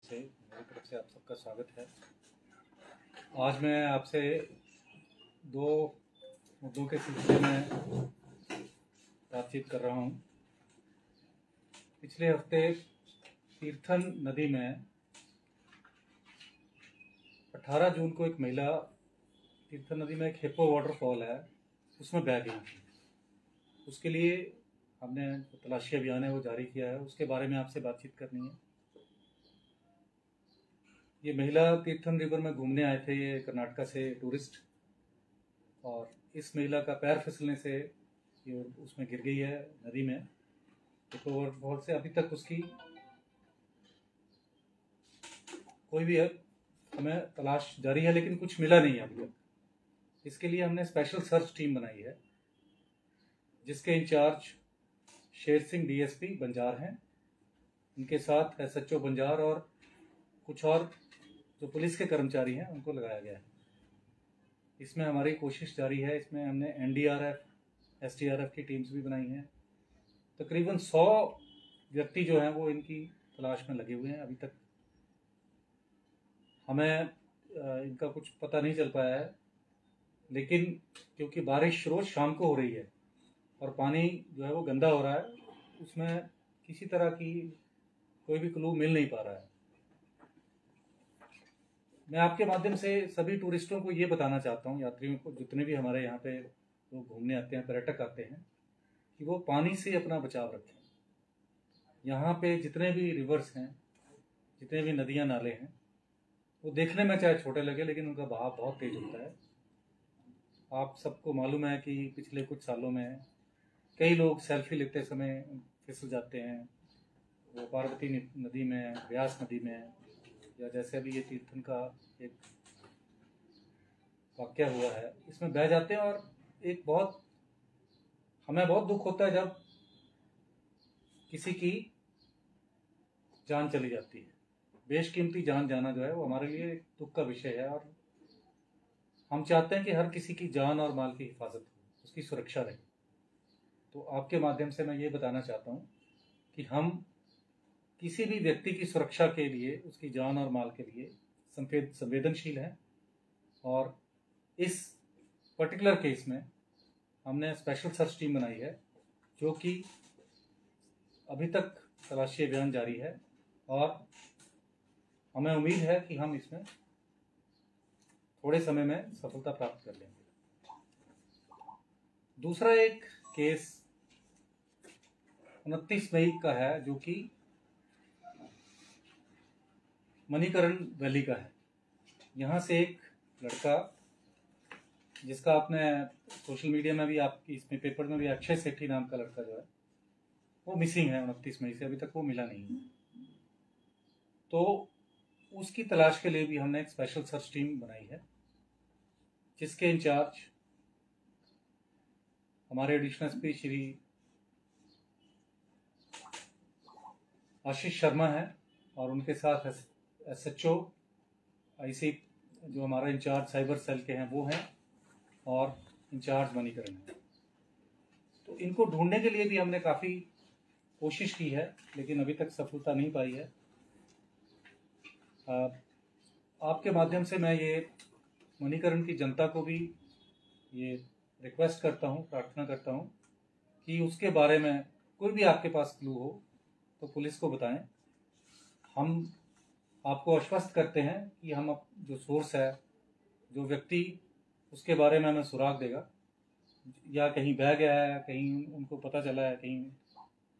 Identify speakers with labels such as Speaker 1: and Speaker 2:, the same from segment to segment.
Speaker 1: से मेरी तरफ से आप सबका स्वागत है। आज मैं आपसे दो मुद्दों के सिलसिले में बातचीत कर रहा हूँ। पिछले हफ्ते तीर्थन नदी में 18 जून को एक महिला तीर्थन नदी में एक हिप्पो वाटरफॉल है उसमें बह गई थी। उसके लिए हमने तलाशी अभियान है वो जारी किया है, उसके बारे में आपसे बातचीत करनी है। ये महिला तीर्थन रिवर में घूमने आए थे, ये कर्नाटका से टूरिस्ट, और इस महिला का पैर फिसलने से ये उसमें गिर गई है नदी में। हिप्पो वाटरफॉल से अभी तक उसकी कोई भी हमें तलाश जारी है, लेकिन कुछ मिला नहीं है अभी तक। इसके लिए हमने स्पेशल सर्च टीम बनाई है जिसके इंचार्ज शेर सिंह डीएसपी बंजार हैं। उनके साथ एसएचओ बंजार और कुछ और जो पुलिस के कर्मचारी हैं उनको लगाया गया है। इसमें हमारी कोशिश जारी है। इसमें हमने एनडीआरएफ एसडीआरएफ की टीम्स भी बनाई हैं। तकरीबन 100 व्यक्ति जो हैं वो इनकी तलाश में लगे हुए हैं। अभी तक हमें इनका कुछ पता नहीं चल पाया है, लेकिन क्योंकि बारिश रोज शाम को हो रही है और पानी जो है वो गंदा हो रहा है, उसमें किसी तरह की कोई भी क्लू मिल नहीं पा रहा है। मैं आपके माध्यम से सभी टूरिस्टों को ये बताना चाहता हूँ, यात्रियों को, जितने भी हमारे यहाँ पे लोग घूमने आते हैं, पर्यटक आते हैं, कि वो पानी से अपना बचाव रखें। यहाँ पे जितने भी रिवर्स हैं, जितने भी नदियाँ नाले हैं, वो देखने में चाहे छोटे लगे लेकिन उनका बहाव बहुत तेज होता है। आप सबको मालूम है कि पिछले कुछ सालों में कई लोग सेल्फी लेते समय फिसल जाते हैं। वो पार्वती नदी में, व्यास नदी में, या जैसे अभी ये तीर्थन का एक वाकया हुआ है, इसमें बह जाते हैं। और हमें बहुत दुख होता है जब किसी की जान चली जाती है। बेशकीमती जान जाना जो है वो हमारे लिए दुख का विषय है, और हम चाहते हैं कि हर किसी की जान और माल की हिफाजत हो, उसकी सुरक्षा रहे। तो आपके माध्यम से मैं ये बताना चाहता हूँ कि हम किसी भी व्यक्ति की सुरक्षा के लिए, उसकी जान और माल के लिए संवेदनशील हैं। और इस पर्टिकुलर केस में हमने स्पेशल सर्च टीम बनाई है जो कि अभी तक तलाशी अभियान जारी है, और हमें उम्मीद है कि हम इसमें थोड़े समय में सफलता प्राप्त कर लेंगे। दूसरा एक केस 29 मई का है जो कि मणिकरण वैली का है। यहाँ से एक लड़का, जिसका आपने सोशल मीडिया में भी, आपकी इसमें पेपर में भी, अक्षय सेठी नाम का लड़का जो है वो मिसिंग है 29 मई से, अभी तक वो मिला नहीं है। तो उसकी तलाश के लिए भी हमने एक स्पेशल सर्च टीम बनाई है जिसके इंचार्ज हमारे एडिशनल एसपी श्री आशीष शर्मा है, और उनके साथ एसएचओ आईसी जो हमारा इंचार्ज साइबर सेल के हैं वो हैं, और इंचार्ज मणिकरण है। तो इनको ढूंढने के लिए भी हमने काफ़ी कोशिश की है, लेकिन अभी तक सफलता नहीं पाई है। आपके माध्यम से मैं ये मणिकरण की जनता को भी ये रिक्वेस्ट करता हूँ, प्रार्थना करता हूँ कि उसके बारे में कोई भी आपके पास क्लू हो तो पुलिस को बताएं। हम आपको आश्वस्त करते हैं कि हम जो सोर्स है, जो व्यक्ति, उसके बारे में हमें सुराग देगा, या कहीं बह गया है, कहीं उनको पता चला है, कहीं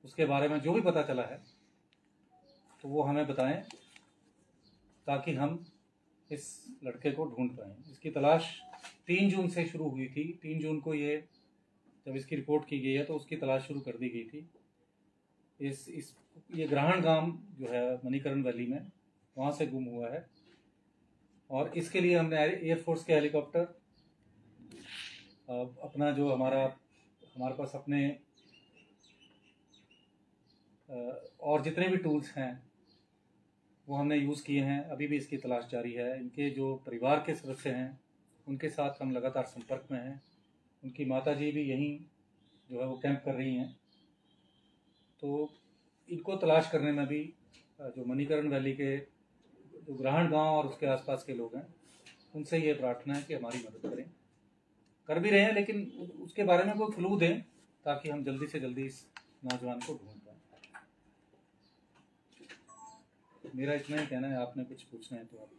Speaker 1: उसके बारे में जो भी पता चला है तो वो हमें बताएं, ताकि हम इस लड़के को ढूंढ पाएँ। इसकी तलाश 3 जून से शुरू हुई थी। 3 जून को जब इसकी रिपोर्ट की गई है तो उसकी तलाश शुरू कर दी गई थी। ये ग्रहण गांव जो है मणिकरण वैली में, वहाँ से गुम हुआ है, और इसके लिए हमने एयरफोर्स के हेलीकॉप्टर, अपना जो हमारे पास अपने और जितने भी टूल्स हैं वो हमने यूज़ किए हैं। अभी भी इसकी तलाश जारी है। इनके जो परिवार के सदस्य हैं उनके साथ हम लगातार संपर्क में हैं। उनकी माताजी भी यहीं जो है वो कैंप कर रही हैं। तो इनको तलाश करने में भी जो मणिकरण वैली के जो ग्रहण गांव और उसके आसपास के लोग हैं उनसे ये प्रार्थना है कि हमारी मदद करें, कर भी रहे हैं, लेकिन उसके बारे में कोई क्लू दें ताकि हम जल्दी से जल्दी इस नौजवान को ढूंढ पाएं। मेरा इतना ही कहना है, आपने कुछ पूछना है तो आप।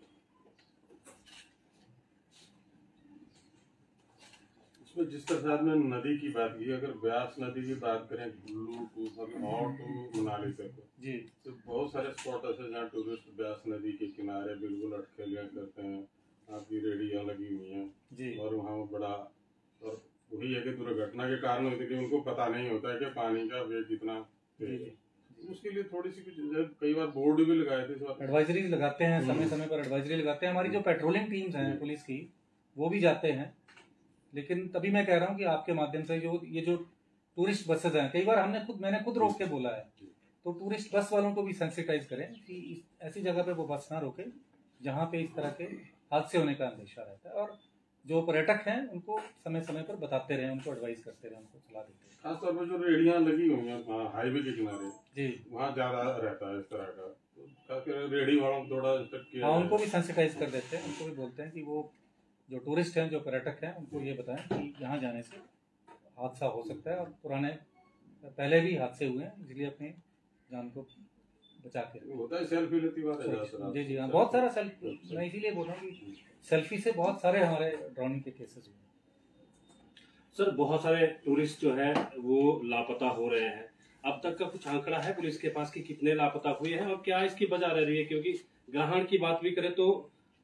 Speaker 2: इसमें जिस तरह से आपने नदी की बात की, अगर ब्यास नदी की बात करें, कुल्लू टू और टू मनाली तक
Speaker 1: जी,
Speaker 2: तो बहुत सारे स्पॉट ऐसे जहाँ टूरिस्ट ब्यास नदी के किनारे बिल्कुल अटके गए करते हैं, आपकी रेडियाँ लगी हुई हैं
Speaker 1: जी,
Speaker 2: और वहाँ बड़ा, और वही है कि दुर्घटना के कारण होते कि उनको पता नहीं होता है कि पानी का वेग कितना तेज है। उसके लिए थोड़ी सी कुछ कई बार बोर्ड भी लगाए थे,
Speaker 1: एडवाइजरी लगाते हैं, समय समय पर एडवाइजरी लगाते हैं। हमारी जो पेट्रोलिंग टीम्स हैं पुलिस की, वो भी जाते हैं। लेकिन तभी मैं कह रहा हूँ कि आपके माध्यम से जो टूरिस्ट बसेज हैं, कई बार मैंने खुद रोक के बोला है, तो टूरिस्ट बस वालों को भी सेंसिटाइज करें कि ऐसी जगह पे वो बस ना रोके जहाँ पे इस तरह के हादसे होने का अंदेशा रहता है। और जो पर्यटक हैं उनको समय समय पर बताते रहें, उनको एडवाइस करते रहें, उनको सलाह देते रहें।
Speaker 2: खासतौर पर जो रेडियाँ लगी हुई हैं हाईवे के किनारे
Speaker 1: जी,
Speaker 2: वहाँ ज्यादा रहता है इस तरह का, तो रेडी वालों को थोड़ा
Speaker 1: हाँ, उनको भी सेंसिटाइज कर देते हैं, उनको भी बोलते हैं कि वो जो टूरिस्ट हैं, जो पर्यटक हैं, उनको ये बताएं कि यहाँ जाने से हादसा हो सकता है, और पहले भी हादसे हुए हैं, इसलिए अपनी जान को बचा के
Speaker 2: होता है। सेल्फी लेती बात है।
Speaker 1: जी जी हाँ, बहुत सारा सेल्फी, मैं इसीलिए बोल रहा हूँ कि सेल्फी से बहुत सारे हमारे ड्रोनिंग के केसेस हुए।
Speaker 3: सर, बहुत सारे टूरिस्ट जो है वो लापता हो रहे हैं, अब तक का कुछ आंकड़ा है पुलिस के पास कि कितने लापता हुए हैं और क्या इसकी वजह रह रही है? क्योंकि ग्रहण की बात भी करें तो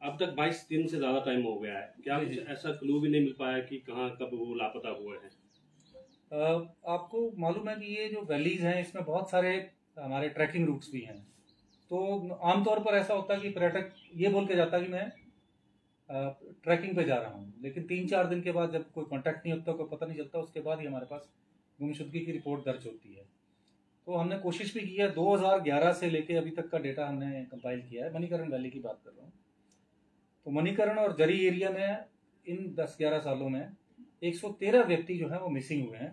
Speaker 3: अब तक 22 दिन से ज्यादा टाइम हो गया है, क्या कुछ ऐसा क्लू भी नहीं मिल पाया कि कहाँ कब वो लापता हुए हैं?
Speaker 1: आपको मालूम है कि ये जो वैलीज हैं, इसमें बहुत सारे हमारे ट्रैकिंग रूट्स भी हैं। तो आमतौर पर ऐसा होता है कि पर्यटक ये बोल के जाता है कि मैं ट्रैकिंग पे जा रहा हूँ, लेकिन 3-4 दिन के बाद जब कोई कांटेक्ट नहीं होता, कोई पता नहीं चलता, उसके बाद ही हमारे पास गुमशुदगी की रिपोर्ट दर्ज होती है। तो हमने कोशिश भी की है, 2011 से लेके अभी तक का डेटा हमने कंपाइल किया है। मणिकरण वैली की बात कर रहा हूँ, तो मणिकरण और जरी एरिया में इन 10-11 सालों में 113 व्यक्ति जो है वो मिसिंग हुए हैं।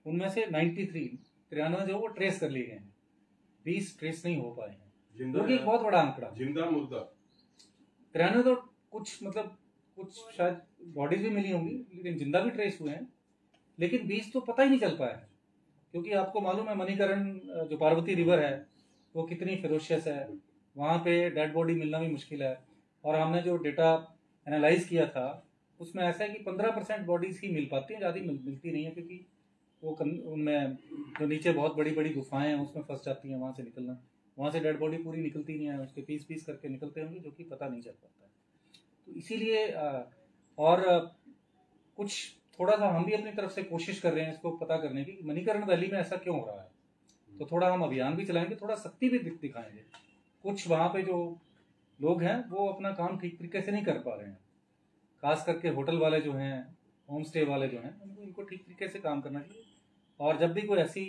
Speaker 1: उनमें से 93 जो वो ट्रेस कर लिए गए हैं, 20 ट्रेस नहीं हो पाए हैं, जो कि एक बहुत बड़ा आंकड़ा।
Speaker 2: जिंदा मुर्दा
Speaker 1: 93 तो कुछ शायद बॉडीज भी मिली होंगी, लेकिन जिंदा भी ट्रेस हुए हैं, लेकिन 20 तो पता ही नहीं चल पाया है। क्योंकि आपको मालूम है मणिकरण जो पार्वती रिवर है वो कितनी फेरोशियस है, वहाँ पे डेड बॉडी मिलना भी मुश्किल है। और हमने जो डेटा एनालाइज किया था उसमें ऐसा है कि 15% बॉडीज ही मिल पाती हैं, ज़्यादा मिलती नहीं है, क्योंकि वो उनमें जो नीचे बहुत बड़ी बड़ी गुफाएं हैं उसमें फंस जाती हैं, वहाँ से डेड बॉडी पूरी निकलती नहीं है, उसके पीस पीस करके निकलते होंगे, जो कि पता नहीं चल पाता है। तो इसीलिए और कुछ थोड़ा सा हम भी अपनी तरफ से कोशिश कर रहे हैं इसको पता करने की, मणिकरण वैली में ऐसा क्यों हो रहा है। तो थोड़ा हम अभियान भी चलाएंगे, थोड़ा सख्ती भी दिखाएंगे। कुछ वहाँ पे जो लोग हैं वो अपना काम ठीक तरीके से नहीं कर पा रहे हैं, खास करके होटल वाले जो हैं, होम स्टे वाले जो हैं, उनको ठीक तरीके से काम करना चाहिए। और जब भी कोई ऐसी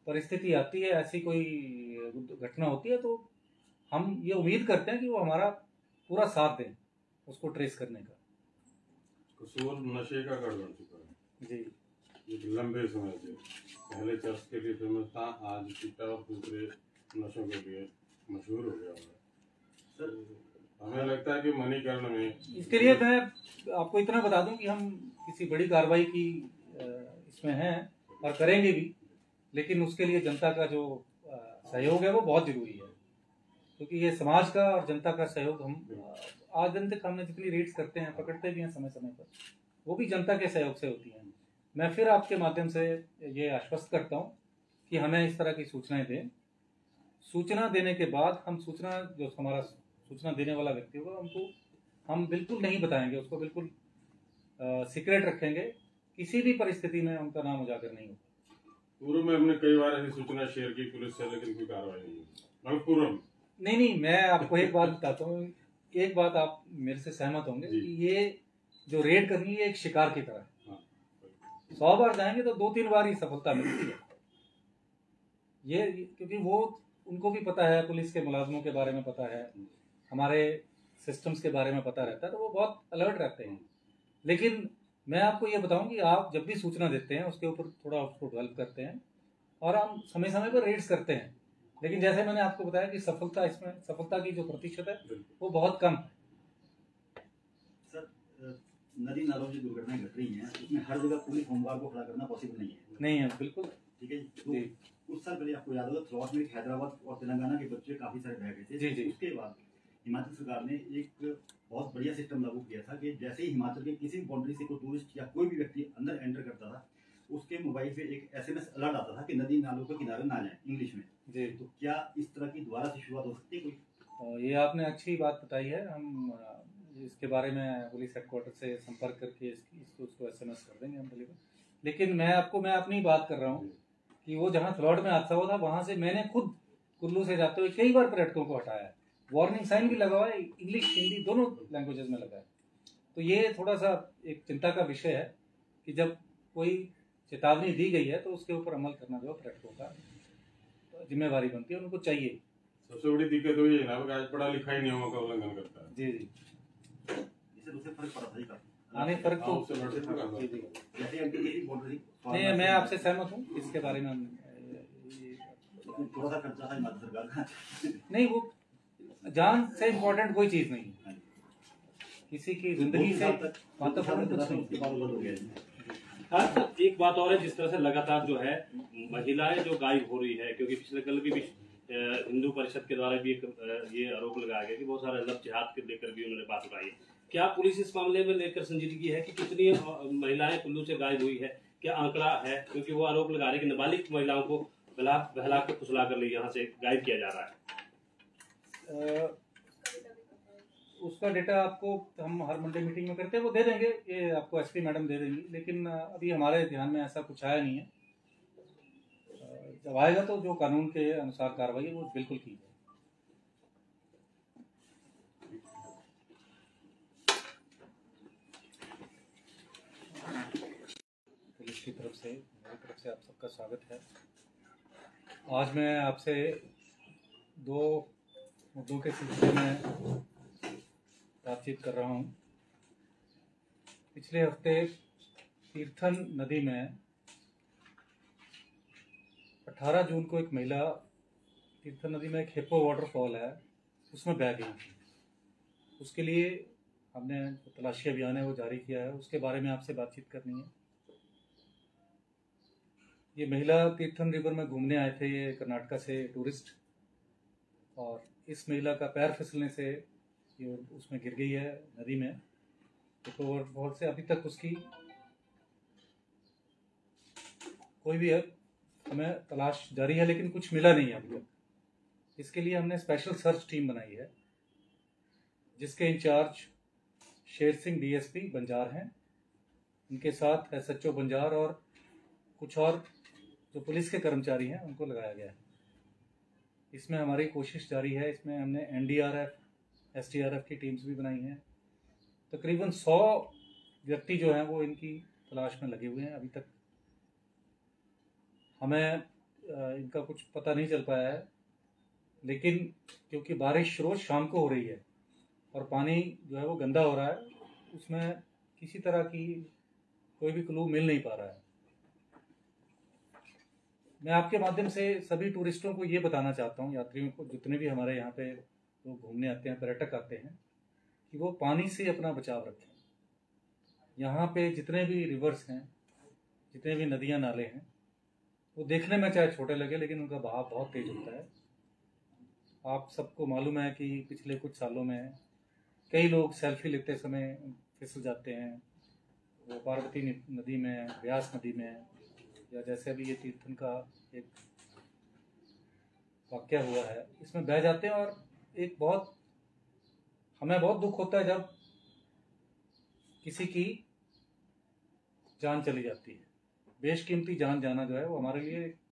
Speaker 1: परिस्थिति आती है, ऐसी कोई घटना होती है, तो हम ये उम्मीद करते हैं कि वो हमारा पूरा साथ दें उसको ट्रेस करने का।
Speaker 2: कसूर नशे का गढ़ बन चुका है
Speaker 1: जी,
Speaker 2: एक लंबे समय से। पहले चर्च के लिए फेमस था, आज चिट्टा और दूसरे नशों के लिए मशहूर हो गया है। हमें लगता है कि मणिकर्ण में
Speaker 1: इसके लिए मैं आपको इतना बता दूं कि हम किसी बड़ी कार्रवाई की इसमें हैं और करेंगे भी, लेकिन उसके लिए जनता का जो सहयोग है वो बहुत जरूरी है, क्योंकि ये समाज का और जनता का सहयोग हम आज दिन तक हमने जितनी रेड्स करते हैं, पकड़ते भी हैं समय समय पर, वो भी जनता के सहयोग से होती हैं। मैं फिर आपके माध्यम से ये आश्वस्त करता हूँ कि हमें इस तरह की सूचनाएं दें। सूचना देने के बाद हम जो हमारा सूचना देने वाला व्यक्ति होगा उनको हम बिल्कुल नहीं बताएंगे, उसको बिल्कुल सीक्रेट रखेंगे, किसी भी परिस्थिति में उनका नाम उजागर नहीं होगा।
Speaker 2: पूर्व में हमने कई बार ऐसी सूचना शेयर की पुलिस से, लेकिन कोई कार्रवाई नहीं हुई। पूर्व
Speaker 1: नहीं, मैं आपको एक बात बताता हूँ, एक बात आप मेरे से सहमत होंगे कि ये जो रेड करनी है एक शिकार की तरह है। 100 बार जाएंगे तो 2-3 बार ही सफलता मिलती है। ये क्योंकि वो उनको भी पता है, पुलिस के मुलाजमों के बारे में पता है, हमारे सिस्टम्स के बारे में पता रहता है, तो वो बहुत अलर्ट रहते हैं। लेकिन मैं आपको ये बताऊं कि आप जब भी सूचना देते हैं उसके ऊपर थोड़ा उसको डेवलप करते हैं और हम समय समय पर रेड्स करते हैं। लेकिन जैसे मैंने आपको बताया कि सफलता की जो प्रतिशत है
Speaker 2: बिल्कुल।
Speaker 1: वो बहुत कम है।
Speaker 4: सर, नदी नालों में जो दुर्घटनाएं घट रही हैं उसमें हर जगह पुलिस होमगार्ड को खड़ा करना पॉसिबल नहीं है।
Speaker 1: नहीं है, बिल्कुल।
Speaker 4: ठीक है
Speaker 1: जी।
Speaker 4: तो कुछ साल पहले आपको याद होगा थ्रॉट में हैदराबाद और तेलंगाना के बच्चे काफी सारे बह गए थे।
Speaker 1: जी, जी।
Speaker 4: उसके बाद हिमाचल सरकार ने एक बहुत बढ़िया सिस्टम लागू किया था कि जैसे ही हिमाचल के किसी भी बाउंड्री से कोई टूरिस्ट या कोई भी व्यक्ति अंदर एंटर करता था उसके मोबाइल पे एक SMS अलर्ट आता था कि नदी नालों के किनारे ना जाए, इंग्लिश में।
Speaker 1: जी।
Speaker 4: तो क्या इस तरह की दोबारा से शुरुआत हो सकती है कोई?
Speaker 1: ये आपने अच्छी बात बताई है। हम इसके बारे में पुलिस हेडक्वार्टर से संपर्क करके उसको SMS कर देंगे हम बिल्कुल। लेकिन मैं अपनी बात कर रहा हूँ कि वो जहाँ फ्लड में हादसा हुआ था वहाँ से मैंने खुद कुल्लू से जाते हुए कई बार पर्यटकों को हटाया है। वार्निंग साइन भी लगा हुआ है, इंग्लिश हिंदी दोनों लैंग्वेजेस में लगा है। तो ये थोड़ा सा एक चिंता का विषय है कि जब कोई चेतावनी दी गई है तो उसके ऊपर अमल करना जो पर्यटकों का जिम्मेवारी बनती है, उनको चाहिए।
Speaker 2: सबसे बड़ी दिक्कत वही है ना कि आज पढ़ा लिखा ही नियमों का उल्लंघन करता है।
Speaker 1: जी जी,
Speaker 4: इससे दूसरे फर्क पड़ा था जी काफी।
Speaker 1: आने फर्क तो
Speaker 2: उससे लड़ते थे ना।
Speaker 1: जी जी।
Speaker 4: जैसे एंटी किसी बाउंड्री
Speaker 1: नहीं, मैं आपसे सहमत हूँ इसके बारे में।
Speaker 4: थोड़ा सा खर्चा था हिमाचल सरकार का।
Speaker 1: नहीं, वो जान से इम्पोर्टेंट कोई चीज नहीं है, किसी की जिंदगी से महत्वपूर्ण कुछ नहीं।
Speaker 3: हाँ सर, एक बात और है, जिस तरह से लगातार जो है महिलाएं जो गायब हो रही है, क्योंकि पिछले कल भी हिंदू परिषद के द्वारा भी एक ये आरोप लगाया गया कि बहुत सारे लव जिहाद के लेकर भी उन्होंने बात उठाई है। क्या पुलिस इस मामले में लेकर संजीदगी है कि कितनी महिलाएं कुल्लू से गायब हुई है? क्या आंकड़ा है? क्योंकि वो आरोप लगा रहे कि नाबालिग महिलाओं को बहला कर फुसला कर यहाँ से गायब किया जा रहा है।
Speaker 1: उसका डेटा आपको हम हर मंडे मीटिंग में करते हैं, वो दे देंगे, ये आपको SP मैडम दे देंगी। लेकिन अभी हमारे ध्यान में ऐसा कुछ आया नहीं है। जब आएगा तो जो कानून के अनुसार कार्रवाई है वो बिल्कुल की जाए। पुलिस की तरफ से, मेरी तरफ से आप सबका स्वागत है। आज मैं आपसे दो मुद्दों के सिलसिले में बातचीत कर रहा हूँ। पिछले हफ्ते तीर्थन नदी में 18 जून को एक महिला तीर्थन नदी में एक हिप्पो वाटरफॉल है उसमें बह गई थी। उसके लिए हमने तलाशी अभियान है वो जारी किया है, उसके बारे में आपसे बातचीत करनी है। ये महिला तीर्थन रिवर में घूमने आए थे, ये कर्नाटका से टूरिस्ट, और इस महिला का पैर फिसलने से ये उसमें गिर गई है नदी में। तो वाटरफॉल से अभी तक उसकी कोई भी हमें तलाश जारी है, लेकिन कुछ मिला नहीं है अभी तक। इसके लिए हमने स्पेशल सर्च टीम बनाई है जिसके इंचार्ज शेर सिंह DSP बंजार हैं। उनके साथ SHO बंजार और कुछ और जो पुलिस के कर्मचारी हैं उनको लगाया गया है। इसमें हमारी कोशिश जारी है। इसमें हमने NDRF SDRF की टीम्स भी बनाई हैं। तकरीबन 100 व्यक्ति जो हैं वो इनकी तलाश में लगे हुए हैं। अभी तक हमें इनका कुछ पता नहीं चल पाया है, लेकिन क्योंकि बारिश रोज शाम को हो रही है और पानी जो है वो गंदा हो रहा है, उसमें किसी तरह की कोई भी क्लू मिल नहीं पा रहा है। मैं आपके माध्यम से सभी टूरिस्टों को ये बताना चाहता हूँ, यात्रियों को, जितने भी हमारे यहाँ पे लोग घूमने आते हैं, पर्यटक आते हैं, कि वो पानी से अपना बचाव रखें। यहाँ पे जितने भी रिवर्स हैं, जितने भी नदियाँ नाले हैं, वो देखने में चाहे छोटे लगे लेकिन उनका बहाव बहुत तेज होता है। आप सबको मालूम है कि पिछले कुछ सालों में कई लोग सेल्फी लेते समय फिसल जाते हैं, वो पार्वती नदी में, व्यास नदी में, या जैसे अभी ये तीर्थन का एक वाकया हुआ है, इसमें बह जाते हैं। और हमें बहुत दुख होता है जब किसी की जान चली जाती है। बेशकीमती जान जाना जो है वो हमारे लिए